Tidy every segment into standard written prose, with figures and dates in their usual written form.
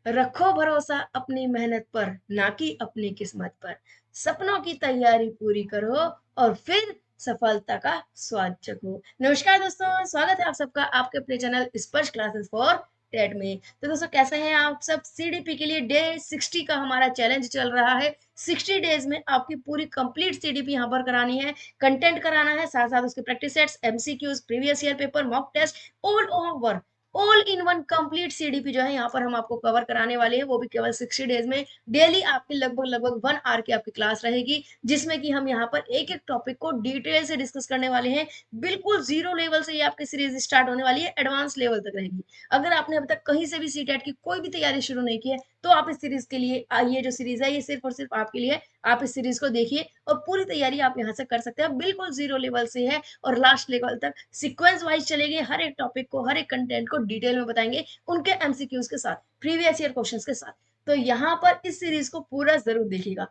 रखो भरोसा अपनी मेहनत पर, ना कि अपनी किस्मत पर। सपनों की तैयारी पूरी करो और फिर सफलता का स्वाद चखो। नमस्कार दोस्तों, स्वागत है आप सबका आपके अपने चैनल स्पर्श क्लासेस फॉर टेट में। तो दोस्तों, कैसे हैं आप सब? सीडीपी के लिए डे 60 का हमारा चैलेंज चल रहा है। 60 डेज में आपकी पूरी कंप्लीट सीडीपी यहाँ पर करानी है, कंटेंट कराना है, साथ साथ उसके practice sets, MCQs, previous year paper, mock test, all over all in one complete CDP जो है यहाँ पर हम आपको कवर कराने वाले हैं, वो भी केवल 60 डेज में। डेली आपकी लगभग लगभग 1 आवर की आपकी क्लास रहेगी, जिसमें कि हम यहाँ पर एक एक टॉपिक को डिटेल से डिस्कस करने वाले हैं। बिल्कुल जीरो लेवल से ये आपकी सीरीज स्टार्ट होने वाली है, एडवांस लेवल तक रहेगी। अगर आपने अभी तक कहीं से भी सीटेट की कोई भी तैयारी शुरू नहीं की है, तो आप इस सीरीज के लिए, ये जो सीरीज है ये सिर्फ और सिर्फ आपके लिए। आप इस सीरीज को देखिए और पूरी तैयारी आप यहाँ से कर सकते हैं। बिल्कुल जीरो लेवल से है और लास्ट लेवल तक सीक्वेंस वाइज चलेंगे। हर एक टॉपिक को, हर एक कंटेंट को डिटेल में बताएंगे, उनके एमसीक्यूज के साथ, प्रीवियस ईयर क्वेश्चंस के साथ। तो यहाँ पर इस सीरीज को पूरा जरूर देखिएगा।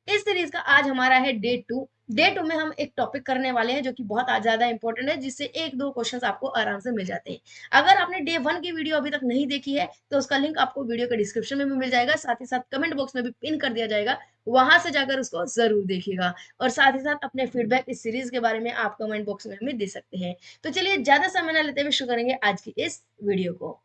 इस सीरीज का आज हमारा है डे 2। डे 2 में हम एक टॉपिक करने वाले हैं जो कि बहुत ज्यादा इंपॉर्टेंट है, जिससे एक दो क्वेश्चंस आपको आराम से मिल जाते हैं। अगर आपने डे 1 की वीडियो अभी तक नहीं देखी है, तो उसका लिंक आपको वीडियो के डिस्क्रिप्शन में भी मिल जाएगा, साथ ही साथ कमेंट बॉक्स में भी पिन कर दिया जाएगा। वहां से जाकर उसको जरूर देखिएगा और साथ ही साथ अपने फीडबैक इस सीरीज के बारे में आप कमेंट बॉक्स में हमें दे सकते हैं। तो चलिए ज्यादा समय न लेते हुए शुरू करेंगे आज की इस वीडियो को।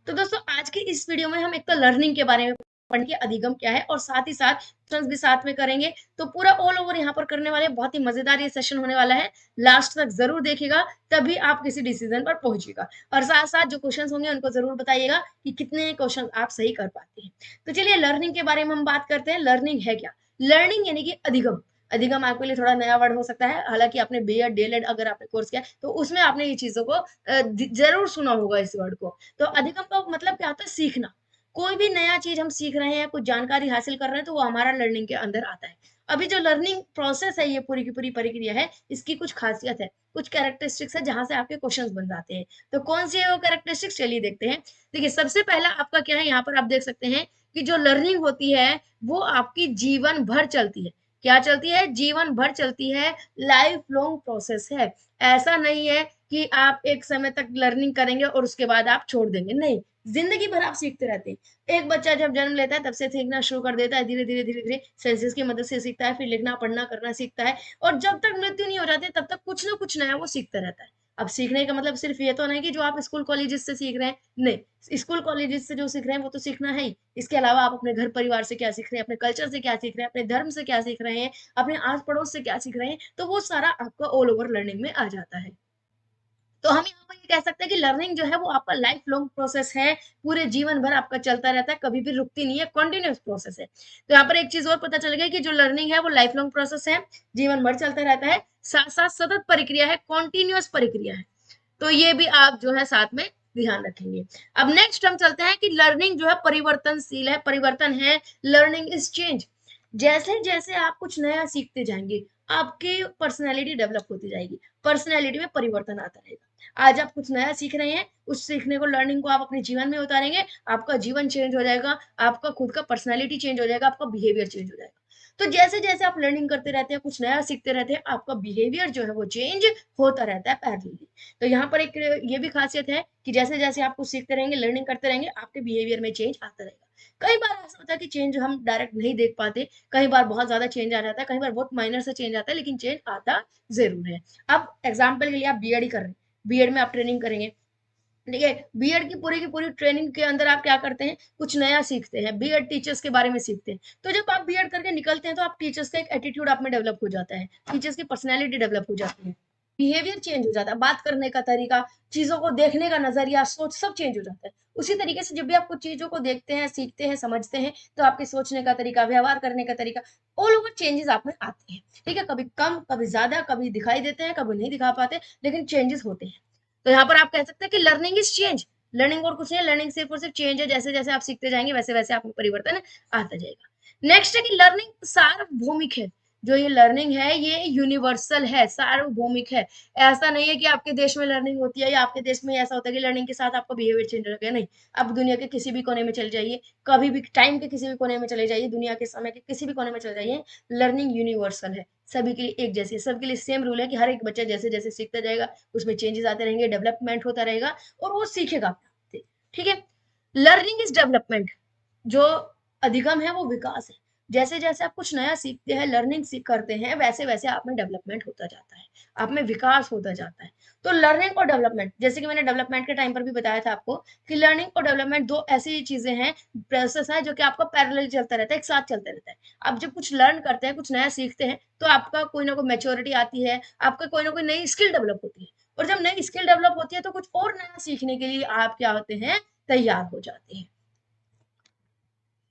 तो दोस्तों, आज की इस वीडियो में हम एक तो लर्निंग के बारे में पढ़ेंगे, अधिगम क्या है, और साथ ही साथ क्वेश्चंस भी साथ में करेंगे। तो पूरा ऑल ओवर यहाँ पर करने वाले, बहुत ही मजेदार ये सेशन होने वाला है। लास्ट तक जरूर देखिएगा, तभी आप किसी डिसीजन पर पहुंचिएगा। और साथ साथ जो क्वेश्चंस होंगे उनको जरूर बताइएगा कि कितने क्वेश्चन आप सही कर पाते हैं। तो चलिए लर्निंग के बारे में हम बात करते हैं। लर्निंग है क्या? लर्निंग यानी कि अधिगम। अधिगम आपके लिए थोड़ा नया वर्ड हो सकता है, हालांकि आपने बीएड डीएलएड अगर आपने कोर्स किया तो उसमें आपने ये चीजों को जरूर सुना होगा इस वर्ड को। तो अधिगम का मतलब क्या होता है? सीखना। कोई भी नया चीज हम सीख रहे हैं, कुछ जानकारी हासिल कर रहे हैं, तो वो हमारा लर्निंग के अंदर आता है। अभी जो लर्निंग प्रोसेस है, ये पूरी की पूरी प्रक्रिया है, इसकी कुछ खासियत है, कुछ कैरेक्टरिस्टिक्स है जहां से आपके क्वेश्चंस बन जाते हैं। तो कौन सी है वो कैरेक्टरिस्टिक्स, चलिए देखते हैं। देखिए, सबसे पहला आपका क्या है, यहाँ पर आप देख सकते हैं कि जो लर्निंग होती है वो आपकी जीवन भर चलती है। क्या चलती है? जीवन भर चलती है। लाइफ लॉन्ग प्रोसेस है। ऐसा नहीं है कि आप एक समय तक लर्निंग करेंगे और उसके बाद आप छोड़ देंगे, नहीं। जिंदगी भर आप सीखते रहते हैं। एक बच्चा जब जन्म लेता है तब से सीखना शुरू कर देता है, धीरे धीरे धीरे धीरे सेंसेस की मदद से सीखता है, फिर लिखना पढ़ना करना सीखता है, और जब तक मृत्यु नहीं हो जाती तब तक कुछ ना कुछ नया वो सीखता रहता है। अब सीखने का मतलब सिर्फ ये तो नहीं कि जो आप स्कूल कॉलेजेस से सीख रहे हैं, नहीं। स्कूल कॉलेजेस से जो सीख रहे हैं वो तो सीखना है ही, इसके अलावा आप अपने घर परिवार से क्या सीख रहे हैं, अपने कल्चर से क्या सीख रहे हैं, अपने धर्म से क्या सीख रहे हैं, अपने आस पड़ोस से क्या सीख रहे हैं, तो वो सारा आपका ऑल ओवर लर्निंग में आ जाता है। तो हम यहाँ पर ये कह सकते हैं कि लर्निंग जो है वो आपका लाइफ लॉन्ग प्रोसेस है। पूरे जीवन भर आपका चलता रहता है, कभी भी रुकती नहीं है, कंटिन्यूअस प्रोसेस है। तो यहाँ पर एक चीज और पता चल गई कि जो लर्निंग है वो लाइफ लॉन्ग प्रोसेस है, जीवन भर चलता रहता है, साथ साथ सतत प्रक्रिया है, कॉन्टिन्यूअस प्रक्रिया है। तो ये भी आप जो है साथ में ध्यान रखेंगे। अब नेक्स्ट हम चलते हैं कि लर्निंग जो है परिवर्तनशील है, परिवर्तन है। Learning is change. जैसे जैसे आप कुछ नया सीखते जाएंगे, आपकी पर्सनैलिटी डेवलप होती जाएगी, पर्सनैलिटी में परिवर्तन आता रहेगा। आज आप कुछ नया सीख रहे हैं, उस सीखने को, लर्निंग को आप अपने जीवन में उतारेंगे, आपका जीवन चेंज हो जाएगा, आपका खुद का पर्सनैलिटी चेंज हो जाएगा, आपका बिहेवियर चेंज हो जाएगा। तो जैसे जैसे आप लर्निंग करते रहते हैं, कुछ नया सीखते रहते हैं, आपका बिहेवियर जो है वो चेंज होता रहता है पैरेलली। तो यहाँ पर एक ये भी खासियत है कि जैसे जैसे आप कुछ सीखते रहेंगे, लर्निंग करते रहेंगे, आपके बिहेवियर में चेंज आता रहेगा। कई बार ऐसा होता है कि चेंज हम डायरेक्ट नहीं देख पाते, कई बार बहुत ज्यादा चेंज आ जाता है, कई बार बहुत माइनर से चेंज आता है, लेकिन चेंज आता जरूर है। अब एग्जाम्पल के लिए आप बीएड ही कर रहे हैं, बीएड में आप ट्रेनिंग करेंगे, ठीक है। बीएड की पूरी ट्रेनिंग के अंदर आप क्या करते हैं, कुछ नया सीखते हैं, बीएड टीचर्स के बारे में सीखते हैं। तो जब आप बीएड करके निकलते हैं तो आप टीचर्स का एक एटीट्यूड आप में डेवलप हो जाता है, टीचर्स की पर्सनैलिटी डेवलप हो जाती है, बिहेवियर चेंज हो जाता है, बात करने का तरीका, चीजों को देखने का नजरिया, सोच, सब चेंज हो जाता है। उसी तरीके से जब भी आप कुछ चीजों को देखते हैं, सीखते हैं, समझते हैं, तो आपके सोचने का तरीका, व्यवहार करने का तरीका, ऑल ओवर चेंजेस आप में आते हैं। ठीक है, कभी कम, कभी ज्यादा, कभी दिखाई देते हैं, कभी नहीं दिखा पाते, लेकिन चेंजेस होते हैं। तो यहाँ पर आप कह सकते हैं कि लर्निंग इज चेंज। लर्निंग और कुछ नहीं, लर्निंग सिर्फ और सिर्फ चेंज है। जैसे जैसे आप सीखते जाएंगे वैसे वैसे आप में परिवर्तन आता जाएगा। नेक्स्ट है कि लर्निंग सार्वभौमिक है। जो ये लर्निंग है ये यूनिवर्सल है, सार्वभौमिक है। ऐसा नहीं है कि आपके देश में लर्निंग होती है या आपके देश में ऐसा होता है कि लर्निंग के साथ आपका बिहेवियर चेंज हो गया, नहीं। आप दुनिया के किसी भी कोने में चले जाइए, कभी भी टाइम के किसी भी कोने में चले जाइए, दुनिया के समय के किसी भी कोने में चले जाइए, लर्निंग यूनिवर्सल है, सभी के लिए एक जैसी है, सबके लिए सेम रूल है कि हर एक बच्चा जैसे जैसे सीखता जाएगा उसमें चेंजेस आते रहेंगे, डेवलपमेंट होता रहेगा और वो सीखेगा। ठीक है, लर्निंग इज डेवलपमेंट। जो अधिगम है वो विकास है। जैसे जैसे आप कुछ नया सीखते हैं, लर्निंग सीख करते हैं, वैसे वैसे आप में डेवलपमेंट होता जाता है, आप में विकास होता जाता है। तो लर्निंग और डेवलपमेंट, जैसे कि मैंने डेवलपमेंट के टाइम पर भी बताया था आपको कि लर्निंग और डेवलपमेंट दो ऐसी चीजें हैं, प्रोसेस है जो कि आपका पैरेलल चलता रहता है, एक साथ चलता रहता है। आप जब कुछ लर्न करते हैं, कुछ नया सीखते हैं, तो आपका कोई ना कोई मैच्योरिटी आती है, आपका कोई ना कोई नई स्किल डेवलप होती है, और जब नई स्किल डेवलप होती है तो कुछ और नया सीखने के लिए आप क्या होते हैं, तैयार हो जाते हैं।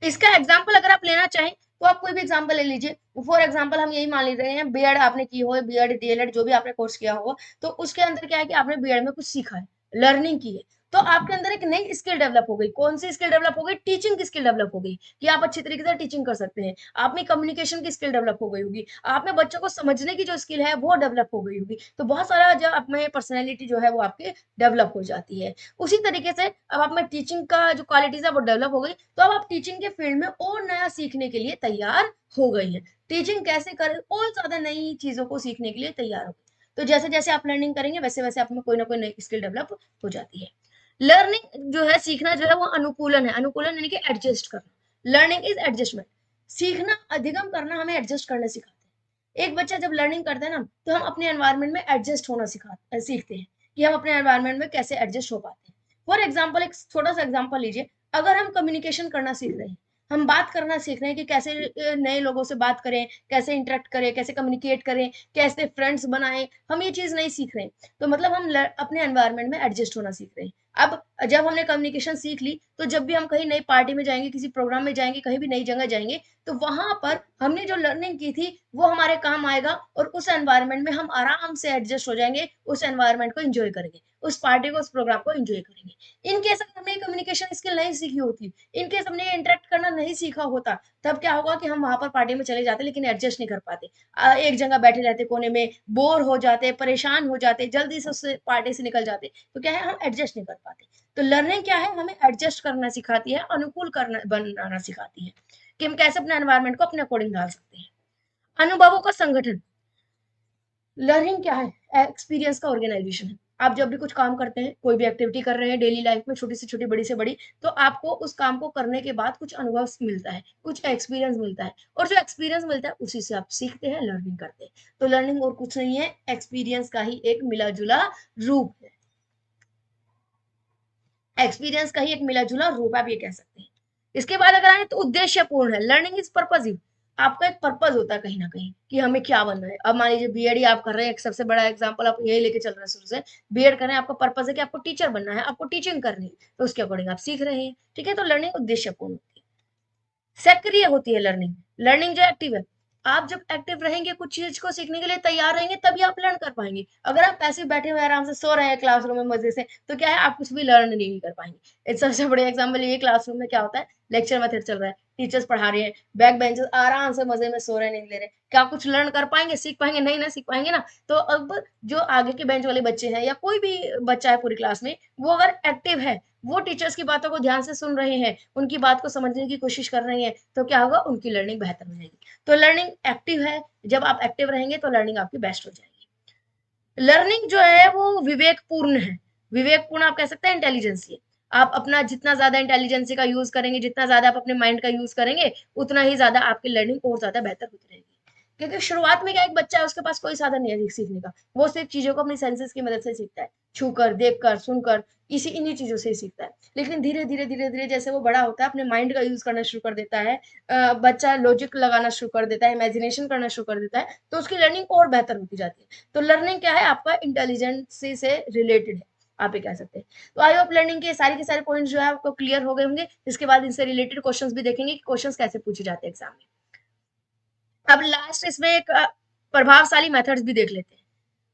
इसका एग्जाम्पल अगर आप लेना चाहें तो आप कोई भी एग्जाम्पल ले लीजिए। फॉर एग्जाम्पल हम यही मान ले रहे हैं, बीएड आपने की हो, बीएड डीएलएड जो भी आपने कोर्स किया हो, तो उसके अंदर क्या है कि आपने बीएड में कुछ सीखा है, लर्निंग की है, तो आपके अंदर एक नई स्किल डेवलप हो गई। कौन सी स्किल डेवलप हो गई? टीचिंग की स्किल डेवलप हो गई, कि आप अच्छी तरीके से टीचिंग कर सकते हैं। आप में कम्युनिकेशन की स्किल डेवलप हो गई होगी, आप में बच्चों को समझने की जो स्किल है वो डेवलप हो गई होगी। तो बहुत सारा जो आप में पर्सनैलिटी जो है वो आपकी डेवलप हो जाती है। उसी तरीके से अब आप में टीचिंग का जो क्वालिटीज है वो डेवलप हो गई, तो अब आप टीचिंग के फील्ड में और नया सीखने के लिए तैयार हो गई है। टीचिंग कैसे करें, और ज्यादा नई चीजों को सीखने के लिए तैयार हो गई। तो जैसे जैसे आप लर्निंग करेंगे वैसे वैसे आप में कोई ना कोई नई स्किल डेवलप हो जाती है। लर्निंग जो है, सीखना जो है वो अनुकूलन है। अनुकूलन यानी कि एडजस्ट करना। Learning is adjustment. सीखना, अधिगम करना हमें एडजस्ट करना सिखाते हैं। एक बच्चा जब लर्निंग करता है ना, तो हम अपने एनवायरनमेंट में एडजस्ट होना सीखते हैं, कि हम अपने एनवायरनमेंट में कैसे एडजस्ट हो पाते हैं। फॉर एग्जाम्पल, एक छोटा सा एग्जाम्पल लीजिए। अगर हम कम्युनिकेशन करना सीख रहे हैं, हम बात करना सीख रहे हैं कि कैसे नए लोगों से बात करें, कैसे इंटरेक्ट करें, कैसे कम्युनिकेट करें, कैसे फ्रेंड्स बनाएं, हम ये चीज नहीं सीख रहे हैं, तो मतलब हम अपने एनवायरनमेंट में एडजस्ट होना सीख रहे हैं। अब जब हमने कम्युनिकेशन सीख ली, तो जब भी हम कहीं नई पार्टी में जाएंगे, किसी प्रोग्राम में जाएंगे, कहीं भी नई जगह जाएंगे, तो वहां पर हमने जो लर्निंग की थी वो हमारे काम आएगा, और उस एनवायरनमेंट में हम आराम से एडजस्ट हो जाएंगे, उस एनवायरनमेंट को एंजॉय करेंगे, उस पार्टी को, उस प्रोग्राम को एंजॉय करेंगे। इनकेस अगर हमने कम्युनिकेशन स्किल नहीं सीखी होती, इनकेस हमने इंटरेक्ट करना नहीं सीखा होता, तब क्या होगा कि हम वहां पर पार्टी में चले जाते लेकिन एडजस्ट नहीं कर पाते। एक जगह बैठे रहते कोने में, बोर हो जाते, परेशान हो जाते, जल्दी से उस पार्टी से निकल जाते। तो क्या है, हम एडजस्ट नहीं कर पाते। तो लर्निंग क्या है, हमें एडजस्ट करना सिखाती है, अनुकूल करना बनाना सिखाती है, कि हम कैसे अपने एनवायरनमेंट को अपने अकॉर्डिंग डाल सकते हैं। अनुभवों का संगठन। लर्निंग क्या है? एक्सपीरियंस का ऑर्गेनाइजेशन है। आप जब भी कुछ काम करते हैं, कोई भी एक्टिविटी कर रहे हैं डेली लाइफ में, छोटी से छोटी, बड़ी से बड़ी, तो आपको उस काम को करने के बाद कुछ अनुभव मिलता है, कुछ एक्सपीरियंस मिलता है, और जो एक्सपीरियंस मिलता है उसी से आप सीखते हैं, लर्निंग करते हैं। तो लर्निंग और कुछ नहीं है, एक्सपीरियंस का ही एक मिला जुला रूप है। एक्सपीरियंस का ही एक मिला जुला रूप, आप ये कह सकते हैं। इसके बाद अगर आए तो उद्देश्यपूर्ण है। Learning is purposive. आपका एक पर्पज होता है कहीं ना कहीं, कि हमें क्या बनना है। अब मान लीजिए बीएड ही आप कर रहे हैं, एक सबसे बड़ा एग्जांपल आप यही लेके चल रहे हैं शुरू से। बीएड कर रहे हैं, आपका पर्पज है कि आपको टीचर बनना है, आपको टीचिंग करनी है, तो उसके अकॉर्डिंग आप सीख रहे हैं। ठीक है, तो लर्निंग उद्देश्यपूर्ण होती है। सक्रिय होती है लर्निंग। लर्निंग जो एक्टिव है, आप जब एक्टिव रहेंगे, कुछ चीज को सीखने के लिए तैयार रहेंगे, तभी आप लर्न कर पाएंगे। अगर आप पैसे बैठे हुए आराम से सो रहे हैं क्लासरूम में मजे से, तो क्या है, आप कुछ भी लर्न नहीं कर पाएंगे। एक सबसे बड़े एग्जाम्पल ये, क्लासरूम में क्या होता है, लेक्चर मेथड चल रहा है, टीचर्स पढ़ा रहे हैं, बैक बेंचर्स आराम से मजे में सो रहे, नहीं ले रहे, क्या कुछ लर्न कर पाएंगे, सीख पाएंगे? नहीं ना सीख पाएंगे ना। तो अब जो आगे के बेंच वाले बच्चे हैं, या कोई भी बच्चा है पूरी क्लास में, वो अगर एक्टिव है, वो टीचर्स की बातों को ध्यान से सुन रहे हैं, उनकी बात को समझने की कोशिश कर रहे हैं, तो क्या होगा, उनकी लर्निंग बेहतर हो जाएगी। तो लर्निंग एक्टिव है। जब आप एक्टिव रहेंगे तो लर्निंग आपकी बेस्ट हो जाएगी। लर्निंग जो है वो विवेकपूर्ण है। विवेकपूर्ण आप कह सकते हैं इंटेलिजेंसी। आप अपना जितना ज्यादा इंटेलिजेंसी का यूज करेंगे, जितना ज्यादा आप अपने माइंड का यूज करेंगे, उतना ही ज्यादा आपकी लर्निंग और ज्यादा बेहतर होती रहेगी। क्योंकि शुरुआत में क्या, एक बच्चा है, उसके पास कोई साधन नहीं है सीखने का, वो सिर्फ चीजों को अपनी सेंसेस की मदद से सीखता है, छूकर, देखकर, सुनकर, इन्हीं चीजों से ही सीखता है। लेकिन धीरे धीरे धीरे धीरे जैसे वो बड़ा होता है, अपने माइंड का यूज करना शुरू कर देता है, बच्चा लॉजिक लगाना शुरू कर देता है, इमेजिनेशन करना शुरू कर देता है, तो उसकी लर्निंग और बेहतर होती जाती है। तो लर्निंग क्या है, आपका इंटेलिजेंसी से रिलेटेड है, आप ये कह सकते हैं। तो आई होप लर्निंग के सारे पॉइंट्स जो है आपको क्लियर हो गए होंगे। इसके बाद इनसे रिलेटेड क्वेश्चंस भी देखेंगे कि क्वेश्चंस कैसे पूछे जाते हैं एग्जाम में। अब लास्ट इसमें एक प्रभावशाली मेथड्स भी देख लेते हैं।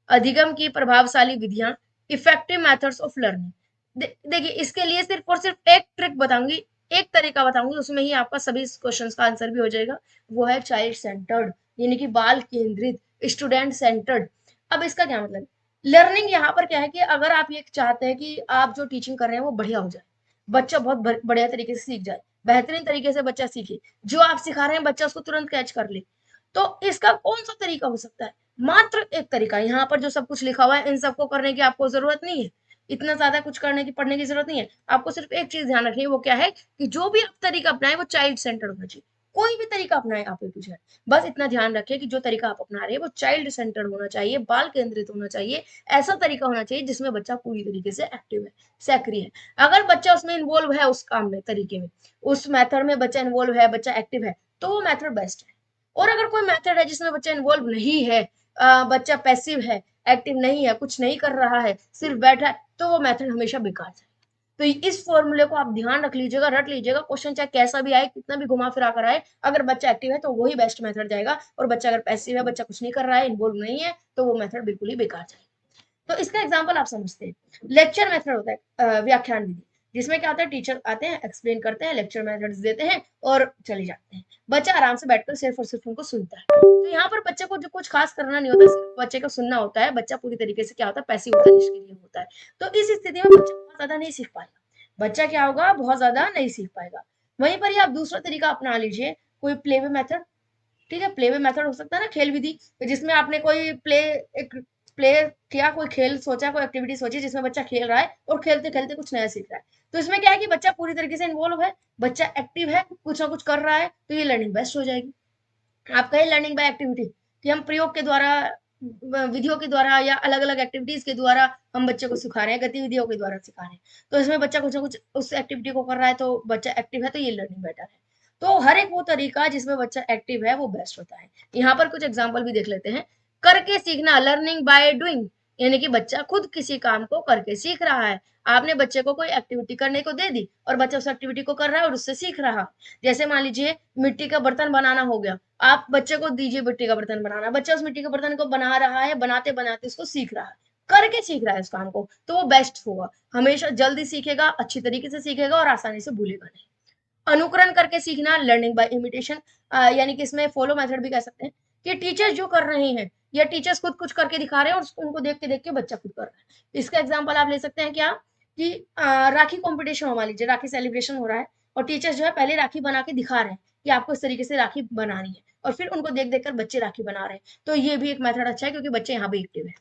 अधिगम की प्रभावशाली विधियां, इफेक्टिव मेथड्स ऑफ लर्निंग। देखिए, इसके लिए सिर्फ और सिर्फ एक ट्रिक बताऊंगी, एक तरीका बताऊंगी, उसमें ही आपका सभी क्वेश्चंस का आंसर भी हो जाएगा। वो है चाइल्ड सेंटर्ड, यानी कि बाल केंद्रित, स्टूडेंट सेंटर्ड। अब इसका क्या मतलब, लर्निंग यहाँ पर क्या है कि अगर आप ये चाहते हैं कि आप जो टीचिंग कर रहे हैं वो बढ़िया हो जाए, बच्चा बहुत बढ़िया तरीके से सीख जाए, बेहतरीन तरीके से बच्चा सीखे, जो आप सिखा रहे हैं बच्चा उसको तुरंत कैच कर ले, तो इसका कौन सा तरीका हो सकता है? मात्र एक तरीका। यहाँ पर जो सब कुछ लिखा हुआ है, इन सबको करने की आपको जरूरत नहीं है। इतना ज्यादा कुछ करने की पढ़ने की जरूरत नहीं है। आपको सिर्फ एक चीज ध्यान रखनी है, वो क्या है कि जो भी आप तरीका अपनाए वो चाइल्ड सेंटर्ड होना चाहिए। कोई भी तरीका अपनाए आप ए टू जेड, बस इतना ध्यान रखें कि जो तरीका आप अपना रहे हैं वो चाइल्ड सेंटर्ड होना चाहिए, बाल केंद्रित होना चाहिए। ऐसा तरीका होना चाहिए जिसमें बच्चा पूरी तरीके से एक्टिव है, सक्रिय है। अगर बच्चा उसमें इन्वॉल्व है, उस काम में, तरीके में, उस मेथड में बच्चा इन्वॉल्व है, बच्चा एक्टिव है, तो वो मेथड बेस्ट है। और अगर कोई मेथड है जिसमें बच्चा इन्वॉल्व नहीं है, बच्चा पैसिव है, एक्टिव नहीं है, कुछ नहीं कर रहा है, सिर्फ बैठा है, तो वो मेथड हमेशा बेकार है। तो इस फॉर्मूले को आप ध्यान रख लीजिएगा, रट लीजिएगा, क्वेश्चन चाहे कैसा भी आए, कितना भी घुमा फिरा कर आए, अगर बच्चा एक्टिव है तो वही बेस्ट मेथड जाएगा, और बच्चा अगर पैसिव है, बच्चा कुछ नहीं कर रहा है, इन्वॉल्व नहीं है, तो वो मेथड बिल्कुल ही बेकार जाएगा। तो इसका एग्जाम्पल आप समझते हैं। लेक्चर मेथड होता है व्याख्यान विधि, जिसमें क्या होता है, टीचर आते हैं, एक्सप्लेन करते हैं, लेक्चर मेथड्स देते हैं और चले जाते हैं। बच्चा आराम से बैठकर सिर्फ और सिर्फ उनको सुनता है। तो यहाँ पर बच्चे को जो कुछ खास करना नहीं होता, सिर्फ बच्चे को सुनना होता है। बच्चा पूरी तरीके से क्या होता है, पैसिव होता है, निष्क्रिय होता है। तो इस स्थिति में बच्चा बहुत ज्यादा नहीं सीख पाएगा। बच्चा क्या होगा, बहुत ज्यादा नहीं सीख पाएगा। वहीं पर ही आप दूसरा तरीका अपना लीजिए, कोई प्ले वे मेथड। ठीक है, प्ले वे मेथड हो सकता है ना, खेल विधि, जिसमें आपने कोई एक प्ले किया, कोई खेल सोचा, कोई एक्टिविटी सोची जिसमें बच्चा खेल रहा है और खेलते खेलते कुछ नया सीख रहा है। तो इसमें क्या है कि बच्चा पूरी तरीके से इन्वॉल्व है, बच्चा एक्टिव है, कुछ ना कुछ कर रहा है, तो ये लर्निंग बेस्ट हो जाएगी। आप कहें लर्निंग बाय एक्टिविटी कि हम प्रयोग के द्वारा, विधियों के द्वारा या अलग अलग एक्टिविटीज के द्वारा हम बच्चे को सिखा रहे हैं, गतिविधियों के द्वारा सिखा रहे हैं, तो इसमें बच्चा कुछ ना कुछ उस एक्टिविटी को कर रहा है, तो बच्चा एक्टिव है, तो ये लर्निंग बेटर है। तो हर एक वो तरीका जिसमें बच्चा एक्टिव है वो बेस्ट होता है। यहाँ पर कुछ एग्जाम्पल भी देख लेते हैं। करके सीखना, लर्निंग बाय डूइंग, यानी कि बच्चा खुद किसी काम को करके सीख रहा है। आपने बच्चे को कोई एक्टिविटी करने को दे दी और बच्चा उस एक्टिविटी को कर रहा है और उससे सीख रहा है। जैसे मान लीजिए मिट्टी का बर्तन बनाना हो गया, आप बच्चे को दीजिए मिट्टी का बर्तन बनाना, बच्चा उस मिट्टी के बर्तन को बना रहा है, बनाते बनाते उसको सीख रहा है, करके सीख रहा है उस काम को, तो वो बेस्ट होगा। हमेशा जल्दी सीखेगा, अच्छी तरीके से सीखेगा और आसानी से भूलेगा नहीं। अनुकरण करके सीखना, लर्निंग बाय इमिटेशन, यानी कि इसमें फॉलो मेथड भी कह सकते हैं, कि टीचर्स जो कर रहे हैं या टीचर्स खुद कुछ करके दिखा रहे हैं और उनको देख के बच्चा खुद कर रहा है। इसका एग्जांपल आप ले सकते हैं क्या, कि राखी कंपटीशन हो, मान लीजिए राखी सेलिब्रेशन हो रहा है और टीचर्स जो है पहले राखी बना के दिखा रहे हैं कि आपको इस तरीके से राखी बनानी है, और फिर उनको देख देख कर बच्चे राखी बना रहे हैं, तो ये भी एक मेथड अच्छा है, क्योंकि बच्चे यहाँ भी एक्टिव है।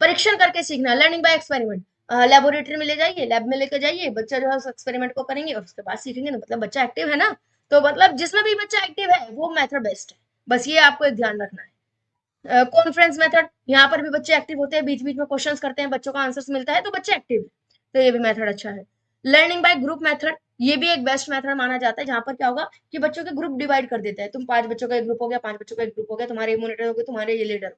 परीक्षण करके सीखना, लर्निंग बाय एक्सपेरिमेंट, लेबोरेटरी में ले जाइए, लैब में लेकर जाइए, बच्चा जो है उस एक्सपेरिमेंट को करेंगे और उसके बाद सीखेंगे, तो मतलब बच्चा एक्टिव है ना। तो मतलब जिसमें भी बच्चा एक्टिव है वो मेथड बेस्ट है, बस ये आपको एक ध्यान रखना है। कॉन्फ्रेंस मेथड, यहाँ पर भी बच्चे एक्टिव होते हैं, बीच बीच में क्वेश्चंस करते हैं, बच्चों का आंसर्स मिलता है, तो बच्चे एक्टिव है, तो ये भी मेथड अच्छा है। लर्निंग बाय ग्रुप मेथड, ये भी एक बेस्ट मेथड माना जाता है, जहां पर क्या होगा कि बच्चों के ग्रुप डिवाइड कर देते हैं, तुम 5 बच्चों का एक ग्रुप हो गया, 5 बच्चों का एक ग्रुप हो गया, तुम्हारे मॉनिटर हो गए, तुम्हारे ये लीडर,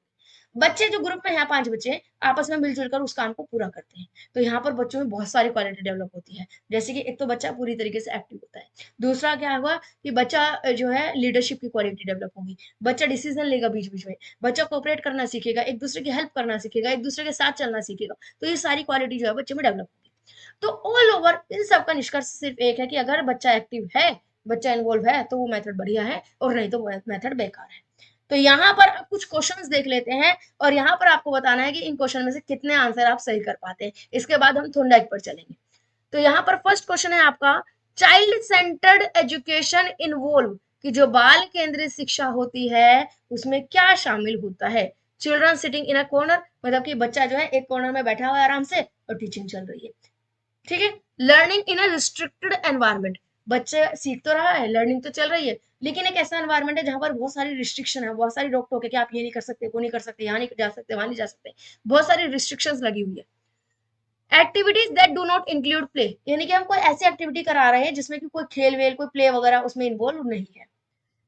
बच्चे जो ग्रुप में हैं 5 बच्चे आपस में मिलजुल कर उस काम को पूरा करते हैं। तो यहाँ पर बच्चों में बहुत सारी क्वालिटी डेवलप होती है, जैसे कि एक तो बच्चा पूरी तरीके से एक्टिव होता है, दूसरा क्या हुआ कि बच्चा जो है लीडरशिप की क्वालिटी डेवलप होगी, बच्चा डिसीजन लेगा बीच बीच में, बच्चा कोऑपरेट करना सीखेगा, एक दूसरे की हेल्प करना सीखेगा, एक दूसरे के साथ चलना सीखेगा, तो ये सारी क्वालिटी जो है बच्चे में डेवलप होगी। तो ऑल ओवर इन सब का निष्कर्ष सिर्फ एक है कि अगर बच्चा एक्टिव है, बच्चा इन्वॉल्व है, तो वो मेथड बढ़िया है, और नहीं तो वो मेथड बेकार है। तो यहाँ पर आप कुछ क्वेश्चंस देख लेते हैं, और यहाँ पर आपको बताना है कि इन क्वेश्चन में से कितने आंसर आप सही कर पाते हैं। इसके बाद हम थोंडाइक पर चलेंगे। तो यहाँ पर फर्स्ट क्वेश्चन है आपका, चाइल्ड सेंटर्ड एजुकेशन इन्वॉल्व, कि जो बाल केंद्रित शिक्षा होती है उसमें क्या शामिल होता है। Children sitting in a corner, मतलब कि बच्चा जो है एक कॉर्नर में बैठा हुआ है आराम से और टीचिंग चल रही है। ठीक है, लर्निंग इन अ रिस्ट्रिक्टेड एनवायरनमेंट, बच्चे सीख तो रहा है, लर्निंग तो चल रही है, लेकिन एक ऐसा एनवायरनमेंट है जहां पर बहुत सारी रिस्ट्रिक्शन है, बहुत सारी रोक टोक है कि आप ये नहीं कर सकते, वो नहीं कर सकते, यहाँ नहीं जा सकते, वहां नहीं जा सकते, बहुत सारी रिस्ट्रिक्शंस लगी हुई है। Activities that do not include play, यानी कि हम कोई ऐसी एक्टिविटी करा रहे हैं जिसमें कि कोई खेल वेल, कोई प्ले वगैरह उसमें इन्वॉल्व नहीं है।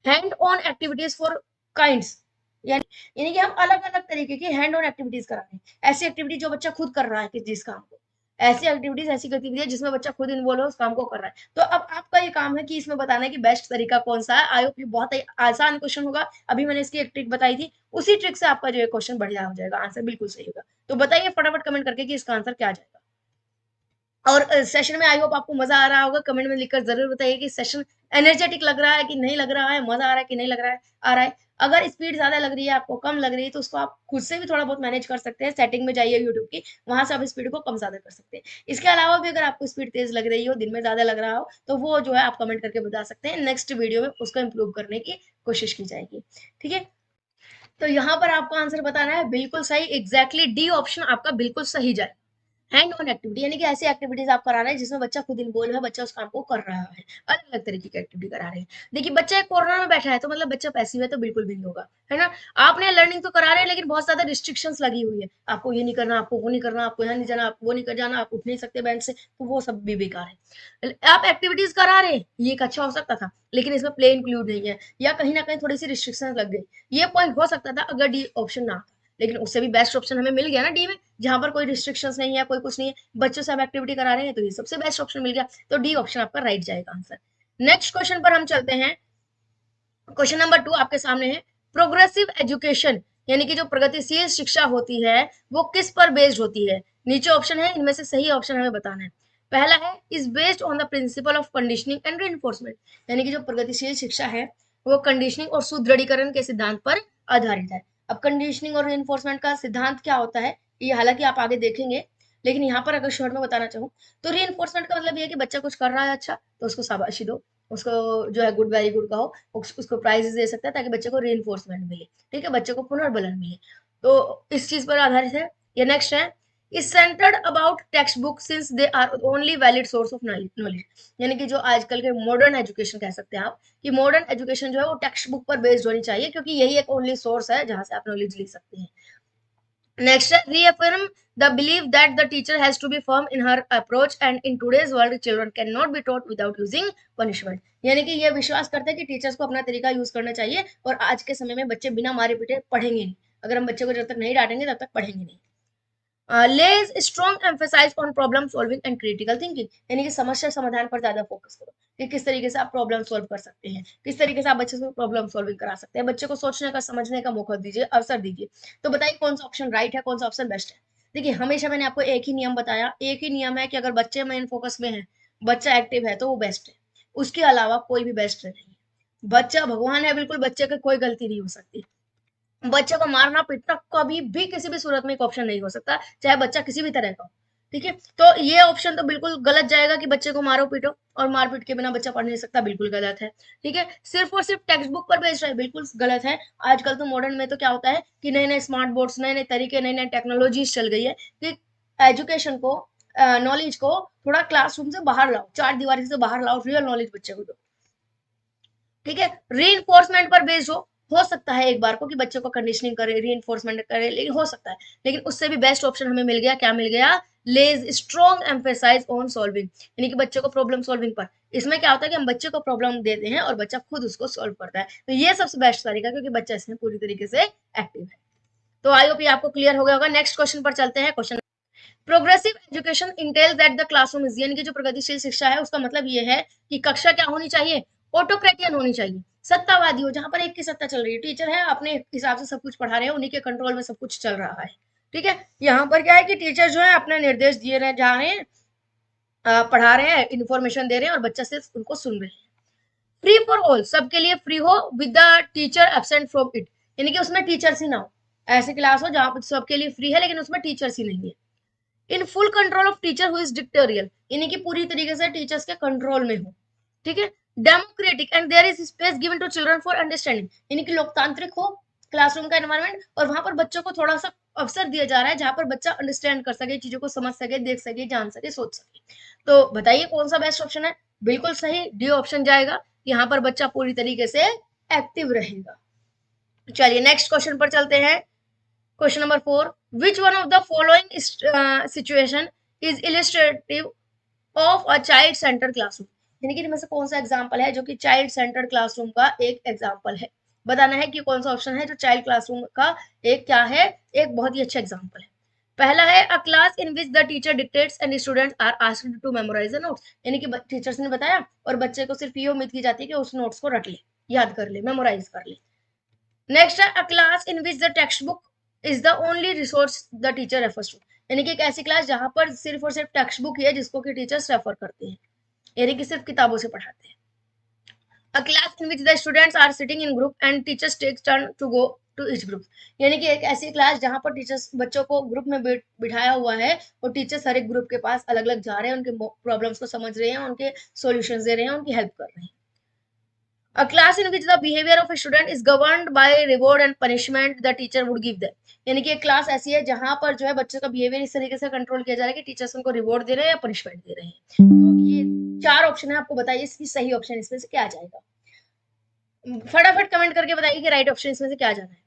Hand on activities for kinds, यानी कि हम अलग अलग तरीके की हैंड ऑन एक्टिविटीज करा रहे हैं, ऐसी एक्टिविटी जो बच्चा खुद कर रहा है, जिस काम को, ऐसी एक्टिविटीज, ऐसी गतिविधियां जिसमें बच्चा खुद इन्वॉल्व है, उस काम को कर रहा है। तो अब आपका ये काम है कि इसमें बताना है कि बेस्ट तरीका कौन सा है। आई होप ये बहुत ही आसान क्वेश्चन होगा, अभी मैंने इसकी एक ट्रिक बताई थी, उसी ट्रिक से आपका जो है क्वेश्चन बढ़िया हो जाएगा, आंसर बिल्कुल सही होगा। तो बताइए फटाफट कमेंट करके कि इसका आंसर क्या जाएगा। और सेशन में आई होप आपको मजा आ रहा होगा, कमेंट में लिखकर जरूर बताइए कि सेशन एनर्जेटिक लग रहा है कि नहीं लग रहा है, मजा आ रहा है कि नहीं लग रहा है, आ रहा है। अगर स्पीड ज्यादा लग रही है आपको, कम लग रही है, तो उसको आप खुद से भी थोड़ा बहुत मैनेज कर सकते हैं, सेटिंग में जाइए यूट्यूब की, वहां से आप स्पीड को कम ज्यादा कर सकते हैं। इसके अलावा भी अगर आपको स्पीड तेज लग रही हो, दिन में ज्यादा लग रहा हो, तो वो जो है आप कमेंट करके बता सकते हैं, नेक्स्ट वीडियो में उसको इम्प्रूव करने की कोशिश की जाएगी। ठीक है, तो यहाँ पर आपको आंसर बताना है बिल्कुल सही, एग्जैक्टली डी ऑप्शन आपका बिल्कुल सही जाए। हैंड ऑन एक्टिविटी यानी कि ऐसी एक्टिविटीज आप करा रहे हैं जिसमें बच्चा खुद इन्वॉल्व है, बच्चा उस काम को कर रहा है, अलग अलग तरीके की एक्टिविटी करा रहे हैं। देखिए बच्चा एक कॉर्नर में बैठा है तो मतलब बच्चा पैसिव है, तो बिल्कुल भी नहीं होगा, है ना। आपने लर्निंग तो करा रहे हैं लेकिन बहुत ज्यादा रिस्ट्रिक्शंस लगी हुई है, आपको ये नहीं करना, आपको वो नहीं करना, आपको यहाँ नहीं जाना, आपको वो नहीं कर जाना, आप उठ नहीं सकते बेंच से, तो वो सब भी बेकार है। आप एक्टिविटीज करा रहे हैं, ये एक अच्छा हो सकता था, लेकिन इसमें प्ले इंक्लूड नहीं है, या कहीं ना कहीं थोड़ी सी रिस्ट्रिक्शन लग गई, ये पॉइंट हो सकता था अगर डी ऑप्शन ना आता। लेकिन उससे भी बेस्ट ऑप्शन हमें मिल गया ना डी में, जहां पर कोई रिस्ट्रिक्शंस नहीं है, कोई कुछ नहीं है, बच्चों से हम एक्टिविटी करा रहे हैं, तो ये सबसे बेस्ट ऑप्शन मिल गया, तो डी ऑप्शन आपका राइट जाएगा आंसर। नेक्स्ट क्वेश्चन पर हम चलते हैं। क्वेश्चन नंबर 2 आपके सामने है, प्रोग्रेसिव एजुकेशन यानी कि जो प्रगतिशील शिक्षा होती है वो किस पर बेस्ड होती है। नीचे ऑप्शन है, इनमें से सही ऑप्शन हमें बताना है। पहला है, is based on the principle of conditioning and reinforcement, यानी कि जो प्रगतिशील शिक्षा है वो कंडीशनिंग और सुदृढ़ीकरण के सिद्धांत पर आधारित है। अब कंडीशनिंग और रीइंफोर्समेंट का सिद्धांत क्या होता है, ये हालांकि आप आगे देखेंगे, लेकिन यहाँ पर अगर शॉर्ट में बताना चाहूँ तो रीइंफोर्समेंट का मतलब ये है कि बच्चा कुछ कर रहा है अच्छा, तो उसको शाबाशी दो, उसको जो है गुड वेरी गुड कहो, उसको प्राइजेस दे सकता है ताकि बच्चे को रीइंफोर्समेंट मिले, ठीक है, बच्चे को पुनर्बलन मिले, तो इस चीज पर आधारित है। ये नेक्स्ट है, is centered about text book since they are only valid source of knowledge, यानी कि जो आजकल के मॉडर्न एजुकेशन कह सकते हैं आप, कि मॉडर्न एजुकेशन जो है वो टेक्स्ट बुक पर बेस्ड होनी चाहिए, क्योंकि यही एक ओनली सोर्स है जहां से आप नॉलेज ले सकते हैं। Next, reaffirm the belief that the teacher has to be firm in her approach, and in today's world children cannot be taught without using punishment, यानी कि ये विश्वास करते हैं कि टीचर्स को अपना तरीका यूज करना चाहिए, और आज के समय में बच्चे बिना मारे पीटे पढ़ेंगे नहीं, अगर हम बच्चे को जब तक नहीं डांटेंगे तब तक पढ़ेंगे नहीं। Lays strong emphasise on problem solving and critical thinking, यानी कि समस्या समाधान पर ज्यादा फोकस करो, कि किस तरीके से आप प्रॉब्लम सॉल्व कर सकते हैं, किस तरीके से आप बच्चे को प्रॉब्लम सॉल्विंग करा सकते हैं, बच्चे को सोचने का समझने का मौका दीजिए, अवसर दीजिए। तो बताइए कौन सा ऑप्शन राइट है, कौन सा ऑप्शन बेस्ट है। देखिए हमेशा मैंने आपको एक ही नियम बताया, एक ही नियम है कि अगर बच्चे मेन फोकस में है, बच्चा एक्टिव है, तो वो बेस्ट है, उसके अलावा कोई भी बेस्ट नहीं है। बच्चा भगवान है बिल्कुल, बच्चे की कोई गलती नहीं हो सकती, बच्चे को मारना पीटना कभी भी किसी भी सूरत में एक ऑप्शन नहीं हो सकता, चाहे बच्चा किसी भी तरह का हो, ठीक है। तो ये ऑप्शन तो बिल्कुल गलत जाएगा कि बच्चे को मारो पीटो, और मार पीट के बिना बच्चा पढ़ नहीं सकता, बिल्कुल गलत है, ठीक है। सिर्फ और सिर्फ टेक्स्ट बुक पर बेस्ड है, बिल्कुल गलत है। आजकल तो मॉडर्न में तो क्या होता है कि नए नए स्मार्ट बोर्ड्स, नए नए तरीके, नई नई टेक्नोलॉजीज चल गई है कि एजुकेशन को, नॉलेज को थोड़ा क्लासरूम से बाहर लाओ, चार दीवारी से बाहर लाओ, रियल नॉलेज बच्चे को दो, ठीक है। री पर बेस्ड हो सकता है एक बार को कि बच्चे को कंडीशनिंग करे, री करे, लेकिन हो सकता है, लेकिन उससे भी बेस्ट ऑप्शन हमें मिल गया, क्या मिल गया, लेज स्ट्रॉन्ग एम्फेसाइज ऑन सॉल्विंग, यानी कि बच्चे को प्रॉब्लम सॉल्विंग पर। इसमें क्या होता है कि हम बच्चे को प्रॉब्लम देते हैं और बच्चा खुद उसको सॉल्व करता है, तो ये सबसे बेस्ट तरीका, क्योंकि बच्चा इसमें पूरी तरीके से एक्टिव है। तो आई होप ये आपको क्लियर हो गया होगा। नेक्स्ट क्वेश्चन पर चलते हैं। Question, progressive education entails that the classroom is, यानी कि जो प्रगतिशील शिक्षा है उसका मतलब ये है कि कक्षा क्या होनी चाहिए, ऑटोक्रेटियन होनी चाहिए, सत्तावादी हो, जहां पर एक की सत्ता चल रही है, टीचर है अपने हिसाब से सब कुछ पढ़ा रहे हैं, उन्हीं के कंट्रोल में सब कुछ चल रहा है, ठीक है। यहाँ पर क्या है कि टीचर जो है अपने निर्देश दिए रहे जा रहे हैं, पढ़ा रहे हैं, इन्फॉर्मेशन दे रहे हैं, और बच्चा सिर्फ उनको सुन रहे हैं। फ्री फॉर ऑल, सबके लिए फ्री हो, with the teacher absent from it, यानी कि उसमें टीचर्स ही ना हो, ऐसी क्लास हो जहां पर सबके लिए फ्री है लेकिन उसमें टीचर्स ही नहीं है। In full control of teacher who is dictatorial, यानी कि पूरी तरीके से टीचर्स के कंट्रोल में हो, ठीक है। Democratic and there is space given to children for understanding, यानी कि लोकतांत्रिक हो क्लासरूम का एनवायरनमेंट, और वहां पर बच्चों को थोड़ा सा अवसर दिया जा रहा है जहां पर बच्चा अंडरस्टैंड कर सके, चीजों को समझ सके, देख सके, जान सके, सोच सके। तो बताइए कौन सा बेस्ट ऑप्शन है। बिल्कुल सही, डी ऑप्शन जाएगा, यहाँ पर बच्चा पूरी तरीके से एक्टिव रहेगा। चलिए नेक्स्ट क्वेश्चन पर चलते हैं। Question number 4, which one of the following situation is illustrative of a child centered classroom, यानी कि इनमें से कौन सा एग्जांपल है जो कि चाइल्ड सेंटर्ड क्लासरूम का एक एग्जांपल है। बताना है कि कौन सा ऑप्शन है जो चाइल्ड क्लासरूम का एक क्या है, एक बहुत ही अच्छा एग्जांपल है। पहला है, a class in which the teacher dictates and students are asked to memorise the notes, यानी कि टीचर्स ने बताया और बच्चे को सिर्फ ये उम्मीद की जाती है कि उस नोट्स को रट ले, याद कर ले, मेमोराइज कर ले। नेक्स्ट है, a class in which the text book is the only resource the teacher refers to, यानी कि एक ऐसी क्लास जहां पर सिर्फ और सिर्फ टेक्स्ट बुक ही है जिसको कि टीचर्स रेफर करते हैं, यानी कि सिर्फ किताबों से पढ़ाते हैं। A class in which the students are sitting in group and teachers take turn to go to each group, यानी कि एक ऐसी क्लास जहां पर टीचर्स बच्चों को ग्रुप में बिठाया हुआ है और टीचर्स हर एक ग्रुप के पास अलग अलग जा रहे हैं, उनके प्रॉब्लम्स को समझ रहे हैं, उनके सॉल्यूशंस दे रहे हैं, उनकी हेल्प कर रहे हैं। A class in which the behavior of a student is governed by reward and punishment the teacher would give them. यानी कि एक क्लास ऐसी है जहां पर जो है बच्चों का बिहेवियर इस तरीके से कंट्रोल किया जा रहा है कि टीचर्स उनको रिवॉर्ड दे रहे हैं या पनिशमेंट दे रहे हैं। तो ये 4 ऑप्शन है, आपको बताइए इसकी सही ऑप्शन इसमें से क्या आ जाएगा। फटाफट कमेंट करके बताइए कि राइट ऑप्शन इसमें से क्या जाना है।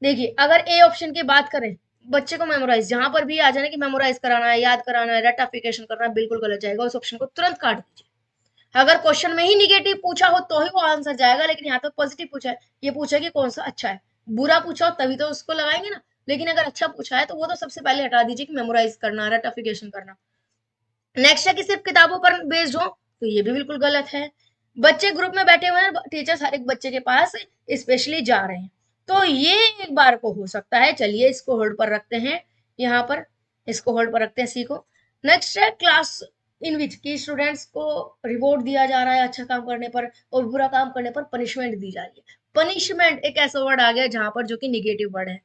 देखिए अगर ए ऑप्शन की बात करें, बच्चे को मेमोराइज, जहां पर भी आ जाना कि मेमोराइज कराना है, याद कराना है, रेटाफिकेशन करना है, बिल्कुल गलत जाएगा, उस ऑप्शन को तुरंत काट दीजिए। अगर क्वेश्चन में ही निगेटिव पूछा हो तो ही वो आंसर जाएगा, लेकिन यहाँ तो पॉजिटिव पूछा है, ये पूछा है कि कौन सा अच्छा है। बुरा पूछा हो तभी तो उसको लगाएंगे ना, लेकिन अगर अच्छा पूछा है तो वो तो सबसे पहले हटा दीजिए कि मेमोराइज करना, रेटाफिकेशन करना। नेक्स्ट है कि सिर्फ किताबों पर बेस्ड हो, तो ये भी बिल्कुल गलत है। बच्चे ग्रुप में बैठे हुए हैं, टीचर्स हर एक बच्चे के पास स्पेशली जा रहे हैं, तो ये एक बार को हो सकता है। चलिए इसको होल्ड पर रखते हैं, यहाँ पर इसको होल्ड पर रखते हैं, सी को। नेक्स्ट है क्लास इन विच की स्टूडेंट्स को रिवॉर्ड दिया जा रहा है अच्छा काम करने पर, और बुरा काम करने पर पनिशमेंट दी जा रही है। पनिशमेंट एक ऐसा वर्ड आ गया जहां पर जो कि निगेटिव वर्ड है।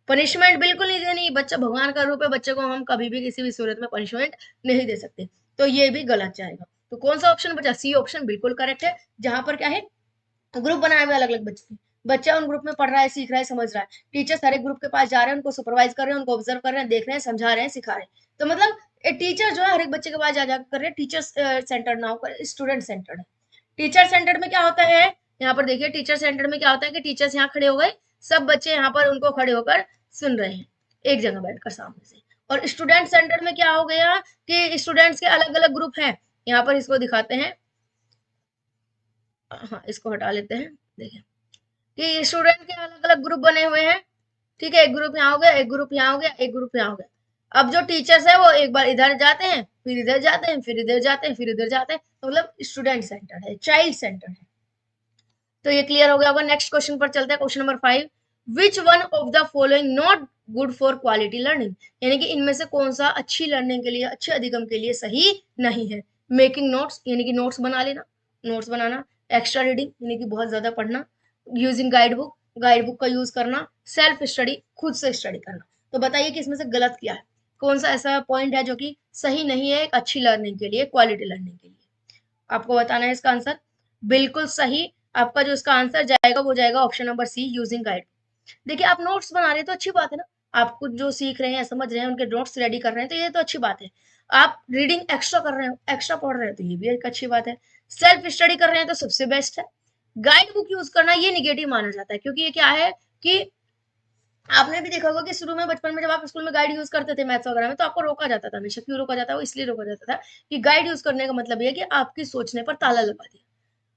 पनिशमेंट बिल्कुल नहीं देनी, बच्चा भगवान का रूप है, बच्चे को हम कभी भी किसी भी सूरत में पनिशमेंट नहीं दे सकते, तो ये भी गलत जाएगा। तो कौन सा ऑप्शन बचा, सी ऑप्शन बिल्कुल करेक्ट है, जहां पर क्या है ग्रुप बनाए हुए अलग अलग बच्चे, बच्चा उन ग्रुप में पढ़ रहा है, सीख रहा है, समझ रहा है, टीचर्स हर एक ग्रुप के पास जा रहे हैं, उनको सुपरवाइज कर रहे हैं, उनको ऑब्जर्व कर रहे हैं, देख रहे हैं, समझा रहे हैं, सिखा रहे हैं। तो मतलब एक टीचर जो है हर एक बच्चे के पास जा कर रहे हैं, टीचर्स सेंटर ना होकर स्टूडेंट सेंटर्ड है। टीचर सेंटर्ड में क्या होता है, यहाँ पर देखिए टीचर सेंटर्ड में क्या होता है कि टीचर्स यहाँ खड़े हो गए, सब बच्चे यहाँ पर उनको खड़े होकर सुन रहे हैं एक जगह बैठकर सामने से। और स्टूडेंट सेंटर्ड में क्या हो गया कि स्टूडेंट्स के अलग अलग ग्रुप हैं, यहाँ पर इसको दिखाते हैं, हाँ इसको हटा लेते हैं। देखिए कि स्टूडेंट के अलग अलग ग्रुप बने हुए हैं, ठीक है, एक ग्रुप यहाँ हो गया, एक ग्रुप यहाँ हो गया, एक ग्रुप यहाँ हो गया। अब जो टीचर्स है वो एक बार इधर जाते हैं, फिर इधर जाते हैं, फिर इधर जाते हैं, फिर इधर जाते हैं, तो मतलब स्टूडेंट सेंटर है, चाइल्ड सेंटर है। तो ये क्लियर हो गया होगा। नेक्स्ट क्वेश्चन पर चलते हैं, question number 5। Which one of the following not good for quality learning, यानी कि इनमें से कौन सा अच्छी लर्निंग के लिए, अच्छे अधिगम के लिए सही नहीं है। मेकिंग नोट्स, यानी कि नोट्स बना लेना, नोट्स बनाना। एक्स्ट्रा रीडिंग, यानी कि बहुत ज्यादा पढ़ना। Using guide book, guide book का यूज करना। सेल्फ स्टडी, खुद से स्टडी करना। तो बताइए कि इसमें से गलत क्या है, कौन सा ऐसा पॉइंट है जो कि सही नहीं है एक अच्छी लर्निंग के लिए, क्वालिटी लर्निंग के लिए। आपको बताना है इसका आंसर। बिल्कुल सही, आपका जो इसका आंसर जाएगा वो जाएगा option number C, using guide. देखिए आप नोट्स बना रहे हैं तो अच्छी बात है ना, आप कुछ जो सीख रहे हैं, समझ रहे हैं, उनके नोट्स रेडी कर रहे हैं, तो ये तो अच्छी बात है। आप रीडिंग एक्स्ट्रा कर रहे हो, एक्स्ट्रा पढ़ रहे हैं, तो ये भी एक अच्छी बात है। सेल्फ स्टडी कर रहे हैं तो सबसे बेस्ट है। गाइड बुक यूज करना ये निगेटिव माना जाता है, क्योंकि ये क्या है कि आपने भी देखा होगा कि शुरू में बचपन में जब आप स्कूल में गाइड यूज करते थे मैथ्स वगैरह में, तो आपको रोका जाता था हमेशा। क्यों रोका जाता है, वो इसलिए रोका जाता था कि गाइड यूज करने का मतलब ये है कि आपकी सोचने पर ताला लगा दिया।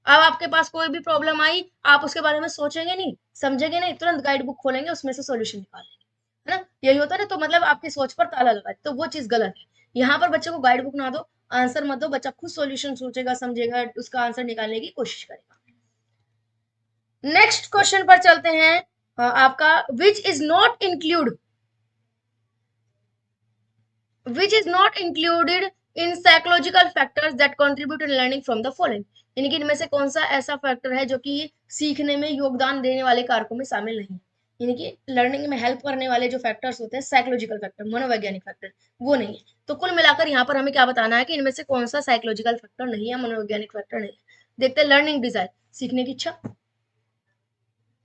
अब आपके पास कोई भी प्रॉब्लम आई, आप उसके बारे में सोचेंगे नहीं, समझेंगे नहीं, तुरंत गाइड बुक खोलेंगे, उसमें से सॉल्यूशन निकालेंगे, है ना, यही होता है ना। तो मतलब आपकी सोच पर ताला लगा, तो वो चीज गलत है। यहाँ पर बच्चे को गाइड बुक ना दो, आंसर मत दो, बच्चा खुद सॉल्यूशन सोचेगा, समझेगा, उसका आंसर निकालने की कोशिश करेगा। नेक्स्ट क्वेश्चन पर चलते हैं, आपका which is not include, which is not included in psychological factors that contribute to learning from the following, यानी कि इनमें से कौन सा ऐसा फैक्टर है जो कि सीखने में योगदान देने वाले कारकों में शामिल नहीं है। यानी कि लर्निंग में हेल्प करने वाले जो फैक्टर्स होते हैं, साइकोलॉजिकल फैक्टर, मनोवैज्ञानिक फैक्टर, वो नहीं है। तो कुल मिलाकर यहाँ पर हमें क्या बताना है कि इनमें से कौन सा साइकोलॉजिकल फैक्टर नहीं है, मनोवैज्ञानिक फैक्टर नहीं है। देखते हैं, लर्निंग डिजायर, सीखने की इच्छा,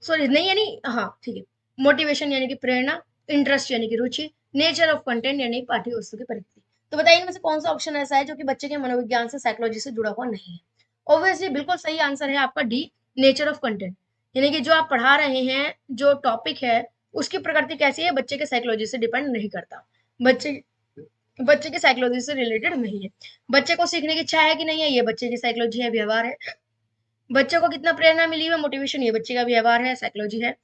सॉरी नहीं यानी, हाँ ठीक है, मोटिवेशन यानी कि प्रेरणा, इंटरेस्ट यानी कि रुचि, नेचर ऑफ कंटेंट यानी पाठ्य वस्तु की प्रकृति। तो बताइए इनमें से कौन सा ऑप्शन ऐसा है जो कि बच्चे के मनोविज्ञान से, साइकोलॉजी से जुड़ा हुआ नहीं है। ऑब्वियसली बिल्कुल सही आंसर है आपका डी, नेचर ऑफ कंटेंट, यानी कि जो आप पढ़ा रहे हैं, जो टॉपिक है, उसकी प्रकृति कैसी है, बच्चे के साइकोलॉजी से डिपेंड नहीं करता, बच्चे बच्चे की साइकोलॉजी से रिलेटेड नहीं है। बच्चे को सीखने की इच्छा है कि नहीं है, ये बच्चे की साइकोलॉजी है, व्यवहार है। बच्चे को कितना प्रेरणा मिली है, मोटिवेशन, ये बच्चे का व्यवहार है, साइकोलॉजी है।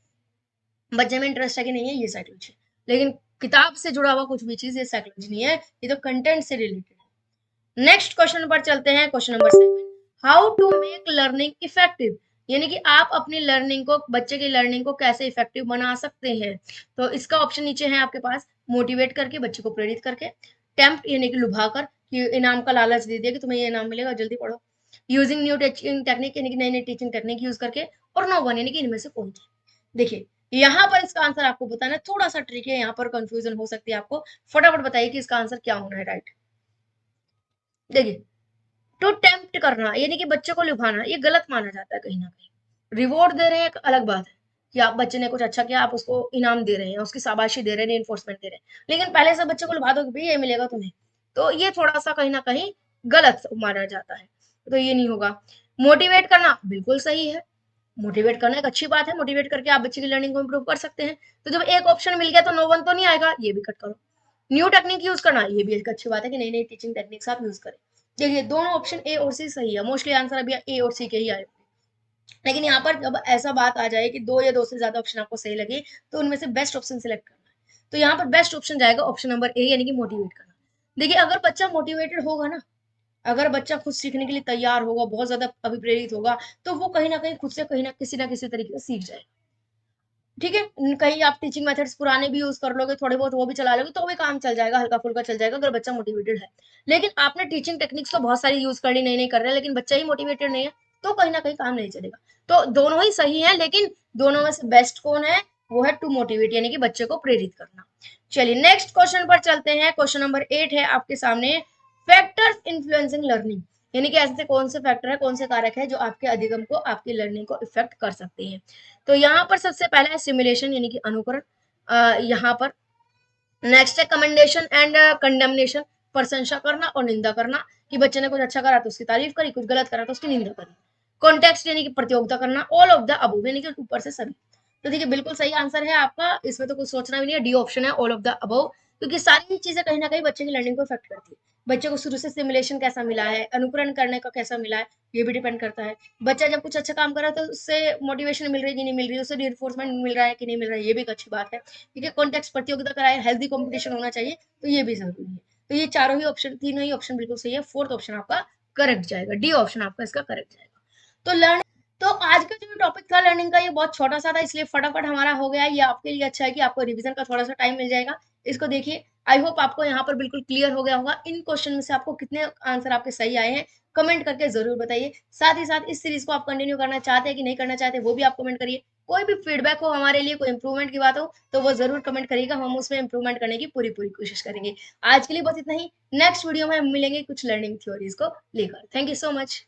बच्चे में इंटरेस्ट है कि नहीं है, ये साइकोलॉजी है। लेकिन किताब से जुड़ा हुआ कुछ भी चीज, ये साइकोलॉजी नहीं है, ये तो कंटेंट से रिलेटेड है। नेक्स्ट क्वेश्चन पर चलते हैं, question number 7। How to make learning effective, यानी कि आप अपनी लर्निंग को, बच्चे की लर्निंग को कैसे इफेक्टिव बना सकते हैं। तो इसका ऑप्शन नीचे है आपके पास, मोटिवेट करके, बच्चे को प्रेरित करके। टेम्प्ट यानी कि लुभा कर, कि इनाम का लालच दे दिया कि तुम्हें ये इनाम मिलेगा, जल्दी पढ़ो। यूजिंग न्यू टीचिंग टेक्निक, यानी कि नई नई टीचिंग टेक्निक यूज करके। और नो वन, यानी कि इनमें से कौन सा। देखिए यहाँ पर इसका आंसर आपको बताना है, थोड़ा सा ट्रिक है, यहाँ पर कंफ्यूजन हो सकती है आपको। फटाफट बताइए कि इसका आंसर क्या होना है राइट। देखिए टू टेम्प्ट करना, यानी कि बच्चे को लुभाना, ये गलत माना जाता है कहीं ना कहीं। रिवॉर्ड दे रहे हैं एक अलग बात है कि आप बच्चे ने कुछ अच्छा किया, आप उसको इनाम दे रहे हैं, उसकी शाबाशी दे रहे हैं, रिइंफोर्समेंट दे रहे हैं, लेकिन पहले से बच्चे को लुभा दो कि भाई ये मिलेगा तुम्हें, तो ये थोड़ा सा कहीं ना कहीं गलत माना जाता है, तो ये नहीं होगा। मोटिवेट करना बिल्कुल सही है, मोटिवेट करना एक अच्छी बात है, मोटिवेट करके आप बच्चे की लर्निंग को इम्प्रूव कर सकते हैं। तो जब एक ऑप्शन मिल गया तो नो वन तो नहीं आएगा, ये भी कट करो। न्यू टेक्निक यूज करना, ये भी एक अच्छी बात है कि नई नई टीचिंग टेक्निक्स आप यूज करें। देखिए दोनों ऑप्शन ए और सी सही है, मोस्टली आंसर अभी ए और सी के ही आए, लेकिन यहाँ पर जब ऐसा बात आ जाए कि दो या दो से ज्यादा ऑप्शन आपको सही लगे, तो उनमें से बेस्ट ऑप्शन सिलेक्ट करना है। तो यहाँ पर बेस्ट ऑप्शन जाएगा ऑप्शन नंबर ए, यानी कि मोटिवेट करना। देखिए अगर बच्चा मोटिवेटेड होगा ना, अगर बच्चा खुद सीखने के लिए तैयार होगा, बहुत ज्यादा अभिप्रेरित होगा, तो वो कहीं ना कहीं खुद से कहीं ना किसी तरीके से सीख जाएगा। ठीक है, कहीं आप टीचिंग मेथड्स पुराने भी यूज कर लोगे, थोड़े बहुत वो भी चला लोगे, तो भी काम चल जाएगा, हल्का फुल्का चल जाएगा अगर बच्चा मोटिवेटेड है। लेकिन आपने टीचिंग टेक्निक्स तो बहुत सारी यूज कर ली, नई नई कर रहे हैं, लेकिन बच्चा ही मोटिवेटेड नहीं है, तो कहीं ना कहीं काम नहीं चलेगा। तो दोनों ही सही है, लेकिन दोनों में से बेस्ट कौन है? वो है टू मोटिवेट, यानी कि बच्चे को प्रेरित करना। चलिए नेक्स्ट क्वेश्चन पर चलते हैं। क्वेश्चन नंबर 8 है आपके सामने, फैक्टर्स इन्फ्लुएंसिंग लर्निंग, यानी कि ऐसे कौन से फैक्टर है, कौन से कारक है जो आपके अधिगम को, आपकी लर्निंग को इफेक्ट कर सकते हैं। तो यहाँ पर सबसे पहला है सिमुलेशन, यानी कि अनुकरण। यहाँ पर नेक्स्ट है कमेंडेशन एंड कंडेमनेशन, प्रशंसा करना और निंदा करना, कि बच्चे ने कुछ अच्छा करा तो उसकी तारीफ करी, कुछ गलत करा तो उसकी निंदा करी। कॉन्टेक्स्ट यानी कि प्रतियोगिता करना, ऑल ऑफ द अबव यानी कि ऊपर से सभी। तो देखिए बिल्कुल सही आंसर है आपका, इसमें तो कुछ सोचना भी नहीं है, डी ऑप्शन है ऑल ऑफ द अबव, क्योंकि सारी चीजें कहीं ना कहीं बच्चे की लर्निंग को इफेक्ट करती है। बच्चे को शुरू से सिमुलेशन कैसा मिला है, अनुकरण करने का कैसा मिला है, ये भी डिपेंड करता है। बच्चा जब कुछ अच्छा काम कर रहा है तो उससे मोटिवेशन मिल रही है कि नहीं मिल रही है, उससे रिइंफोर्समेंट मिल रहा है कि नहीं मिल रहा है, ये भी एक अच्छी बात है। ठीक है, कॉन्टेक्स्ट प्रतियोगिता कराए, हेल्दी कॉम्पिटिशन होना चाहिए, तो ये भी जरूरी है। तो ये चारों ही ऑप्शन, तीनों ही ऑप्शन बिल्कुल सही है, फोर्थ ऑप्शन आपका करेक्ट जाएगा, डी ऑप्शन आपका इसका करेक्ट जाएगा। तो लर्न, तो आज का जो टॉपिक था लर्निंग का, ये बहुत छोटा सा था, इसलिए फटाफट हमारा हो गया। ये आपके लिए अच्छा है कि आपको रिवीजन का थोड़ा सा टाइम मिल जाएगा। इसको देखिए, आई होप आपको यहाँ पर बिल्कुल क्लियर हो गया होगा। इन क्वेश्चन में से आपको कितने आंसर आपके सही आए हैं, कमेंट करके जरूर बताइए। साथ ही साथ इस सीरीज को आप कंटिन्यू करना चाहते हैं कि नहीं करना चाहते, वो भी आप कमेंट करिए। कोई भी फीडबैक हो हमारे लिए, कोई इंप्रूवमेंट की बात हो, तो वो जरूर कमेंट करिएगा, हम उसमें इंप्रूवमेंट करने की पूरी पूरी कोशिश करेंगे। आज के लिए बस इतना ही, नेक्स्ट वीडियो में हम मिलेंगे कुछ लर्निंग थ्योरीज को लेकर। Thank you so much.